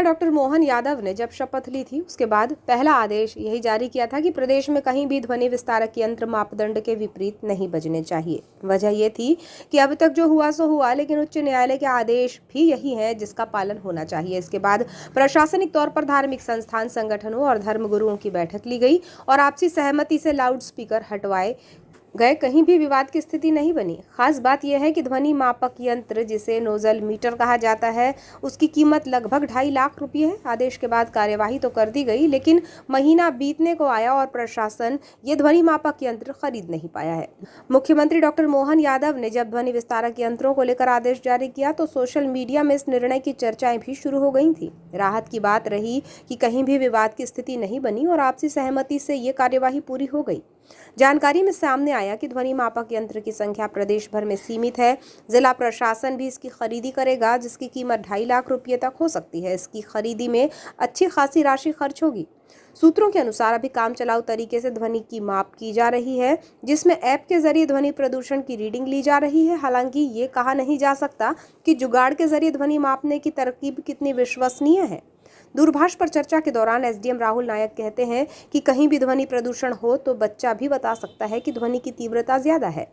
मुख्यमंत्री डॉक्टर मोहन यादव ने जब शपथ ली थी उसके बाद पहला आदेश यही जारी किया था कि प्रदेश में कहीं भी ध्वनि विस्तारक यंत्र मापदंड के विपरीत नहीं बजने चाहिए। वजह यह थी कि अब तक जो हुआ सो हुआ, लेकिन उच्च न्यायालय के आदेश भी यही है जिसका पालन होना चाहिए। इसके बाद प्रशासनिक तौर पर धार्मिक संस्थान, संगठनों और धर्मगुरुओं की बैठक ली गई और आपसी सहमति से लाउड स्पीकर हटवाए गए। कहीं भी विवाद की स्थिति नहीं बनी। खास बात यह है कि ध्वनि मापक यंत्र, जिसे नोजल मीटर कहा जाता है, उसकी कीमत लगभग 2.5 लाख रुपये है। आदेश के बाद कार्यवाही तो कर दी गई, लेकिन महीना बीतने को आया और प्रशासन ये ध्वनि मापक यंत्र खरीद नहीं पाया है। मुख्यमंत्री डॉक्टर मोहन यादव ने जब ध्वनि विस्तारक यंत्रों को लेकर आदेश जारी किया तो सोशल मीडिया में इस निर्णय की चर्चाएं भी शुरू हो गई थी। राहत की बात रही कि कहीं भी विवाद की स्थिति नहीं बनी और आपसी सहमति से ये कार्यवाही पूरी हो गई। जानकारी में सामने आया कि ध्वनि मापक यंत्र की संख्या प्रदेश भर में सीमित है। जिला प्रशासन भी इसकी खरीदी करेगा, जिसकी कीमत 2.5 लाख रुपये तक हो सकती है। इसकी खरीदी में अच्छी खासी राशि खर्च होगी। सूत्रों के अनुसार अभी काम चलाऊ तरीके से ध्वनि की माप की जा रही है, जिसमें ऐप के जरिए ध्वनि प्रदूषण की रीडिंग ली जा रही है। हालांकि ये कहा नहीं जा सकता कि जुगाड़ के जरिए ध्वनि मापने की तरकीब कितनी विश्वसनीय है। दूरभाष पर चर्चा के दौरान एसडीएम राहुल नायक कहते हैं कि कहीं भी ध्वनि प्रदूषण हो तो बच्चा भी बता सकता है कि ध्वनि की तीव्रता ज्यादा है।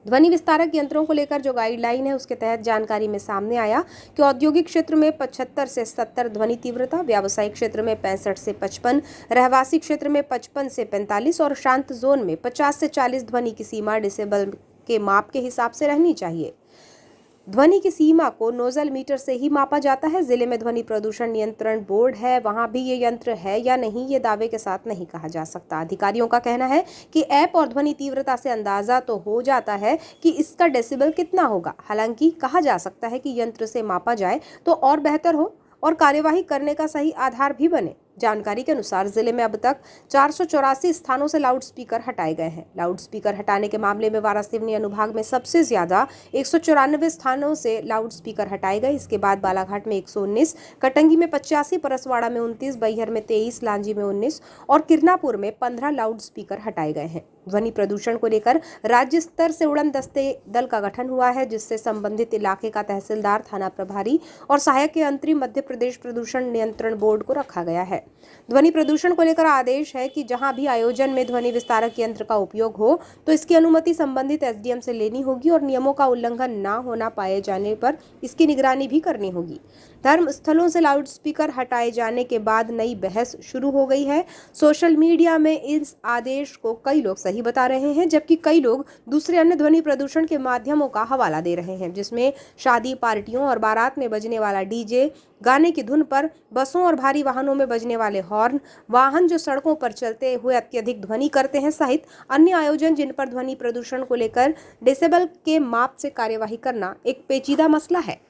ध्वनि विस्तारक यंत्रों को लेकर जो गाइडलाइन है उसके तहत जानकारी में सामने आया कि औद्योगिक क्षेत्र में 75 से 70 ध्वनि तीव्रता, व्यावसायिक क्षेत्र में 65 से 55, रहवासी क्षेत्र में 55 से 45 और शांत जोन में 50 से 40 ध्वनि की सीमा डेसिबल के माप के हिसाब से रहनी चाहिए। ध्वनि की सीमा को नोजल मीटर से ही मापा जाता है। जिले में ध्वनि प्रदूषण नियंत्रण बोर्ड है, वहां भी ये यंत्र है या नहीं, ये दावे के साथ नहीं कहा जा सकता। अधिकारियों का कहना है कि ऐप और ध्वनि तीव्रता से अंदाजा तो हो जाता है कि इसका डेसिबल कितना होगा। हालांकि कहा जा सकता है कि यंत्र से मापा जाए तो और बेहतर हो और कार्यवाही करने का सही आधार भी बने। जानकारी के अनुसार जिले में अब तक 484 स्थानों से लाउड स्पीकर हटाए गए हैं। लाउड स्पीकर हटाने के मामले में वारासिवनी अनुभाग में सबसे ज्यादा 194 स्थानों से लाउड स्पीकर हटाए गए। इसके बाद बालाघाट में 119, कटंगी में 85, परसवाड़ा में 29, बैहर में 23, लांजी में 19 और किरनापुर में 15 लाउड स्पीकर हटाए गए हैं। ध्वनि प्रदूषण को लेकर राज्य स्तर से उड़न दस्ते दल का गठन हुआ है, जिससे संबंधित इलाके का तहसीलदार, थाना प्रभारी और सहायक के अंतरिम मध्य प्रदेश प्रदूषण नियंत्रण बोर्ड को रखा गया है। ध्वनि प्रदूषण को लेकर आदेश है कि जहां भी आयोजन में ध्वनि विस्तारक यंत्र का उपयोग हो तो इसकी अनुमति संबंधित एसडीएम से लेनी होगी और नियमों का उल्लंघन ना होना पाए जाने पर इसकी निगरानी भी करनी होगी। धर्म स्थलों से लाउड स्पीकर हटाए जाने के बाद नई बहस शुरू हो गई है। सोशल मीडिया में इस आदेश को कई लोग सही बता रहे हैं, जबकि कई लोग दूसरे अन्य ध्वनि प्रदूषण के माध्यमों का हवाला दे रहे हैं, जिसमें शादी, पार्टियों और बारात में बजने वाला डीजे, गाने की धुन पर बसों और भारी वाहनों में बजने वाले हॉर्न, वाहन जो सड़कों पर चलते हुए अत्यधिक ध्वनि करते हैं सहित अन्य आयोजन जिन पर ध्वनि प्रदूषण को लेकर डेसिबल के माप से कार्यवाही करना एक पेचीदा मसला है।